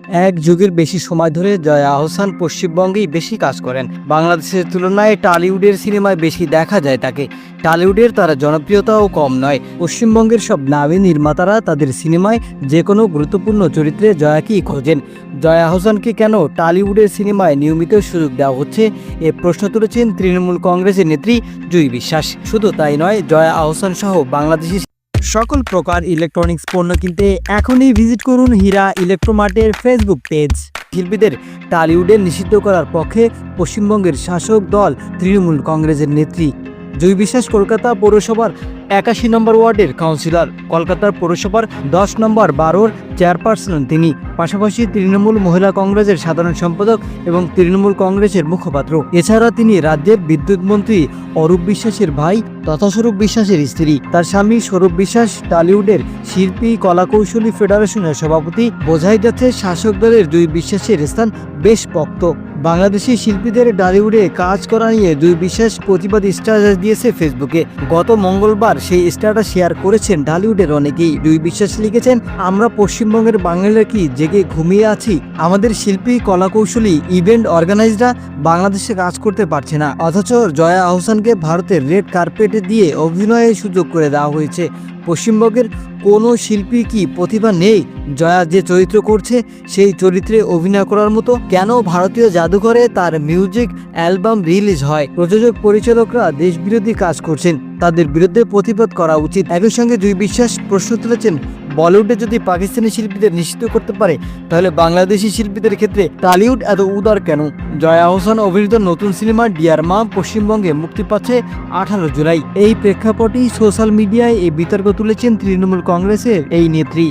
এক যুগের বেশি সময় ধরে জয়া আহসান পশ্চিমবঙ্গেই বেশি কাজ করেন। বাংলাদেশের তুলনায় টলিউডের সিনেমায় বেশি দেখা যায় তাকে। টলিউডের তার জনপ্রিয়তাও কম নয়। পশ্চিমবঙ্গের সব নামী নির্মাতারা তাদের সিনেমায় যে কোনো গুরুত্বপূর্ণ চরিত্রে জয়াকেই খোঁজেন। জয়া আহসানকে কেন টলিউডের সিনেমায় নিয়মিত সুযোগ দেওয়া হচ্ছে, এ প্রশ্ন তুলেছেন তৃণমূল কংগ্রেসের নেত্রী জুই বিশ্বাস। শুধু তাই নয়, জয়া আহসান সহ বাংলাদেশি সকল প্রকার ইলেকট্রনিক্স পণ্য কিনতে এখনই ভিজিট করুন হীরা ইলেকট্রোমার্টের ফেসবুক পেজ। শিল্পীদের টলিউডে নিষিদ্ধ করার পক্ষে পশ্চিমবঙ্গের শাসক দল তৃণমূল কংগ্রেসের নেত্রী জুই বিশ্বাস কলকাতা পৌরসভার 81 নম্বর ওয়ার্ডের কাউন্সিলর, কলকাতার পৌরসভার 10 নম্বর 12-র চেয়ারপারসন তিনি। পাশাপাশি তৃণমূল মহিলা কংগ্রেসের সাধারণ সম্পাদক এবং তৃণমূল কংগ্রেসের মুখপাত্র। এছাড়া তিনি রাজ্যের বিদ্যুৎ মন্ত্রী অরূপ বিশ্বাসের ভাই তথা স্বরূপ বিশ্বাসের স্ত্রী। তার স্বামী স্বরূপ বিশ্বাস টলিউডের শিল্পী কলাকৌশলী ফেডারেশনের সভাপতি। বোঝাই যাচ্ছে শাসক দলের জুই বিশ্বাসের স্থান বেশ পোক্ত। বাংলাদেশি শিল্পীদের টলিউডে কাজ করা নিয়ে জুই বিশ্বাস প্রতিবাদী স্ট্যাটাস দিয়েছে ফেসবুকে। গত মঙ্গলবার সেই স্ট্যাটাস শেয়ার করেছেন টলিউডের অনেকেই। জুই বিশ্বাস লিখেছেন, আমরা পশ্চিমবঙ্গের বাঙালিরা কি জেগে ঘুমিয়ে আছি? আমাদের শিল্পী কলাকৌশলী ইভেন্ট অর্গানাইজাররা বাংলাদেশে কাজ করতে পারছে না, অথচ জয়া আহসানকে ভারতের রেড কার্পেটে দিয়ে অভিনয়ের সুযোগ করে দেওয়া হয়েছে। পশ্চিমবঙ্গের কোনো শিল্পী কি প্রতিভা নেই? জয়া যে চরিত্র করছে সেই চরিত্রে অভিনয় করার মতো? কেন ভারতীয় জাদুঘরে তার মিউজিক অ্যালবাম রিলিজ হয়? প্রযোজক পরিচালকরা দেশবিরোধী কাজ করছেন, তাদের বিরুদ্ধে প্রতিবাদ করা উচিত। একই সঙ্গে জুই বিশ্বাস প্রশ্ন তুলেছেন, বলিউডে যদি পাকিস্তানি শিল্পীদের নিষিদ্ধ করতে পারে, তাহলে বাংলাদেশি শিল্পীদের ক্ষেত্রে টলিউড এত উদার কেন? জয়া আহসান অভিনীত নতুন সিনেমা ডিয়ার মা পশ্চিমবঙ্গে মুক্তি পাচ্ছে 18 জুলাই। এই প্রেক্ষাপটেই সোশ্যাল মিডিয়ায় এই বিতর্ক তুলেছেন তৃণমূল কংগ্রেসের এই নেত্রী।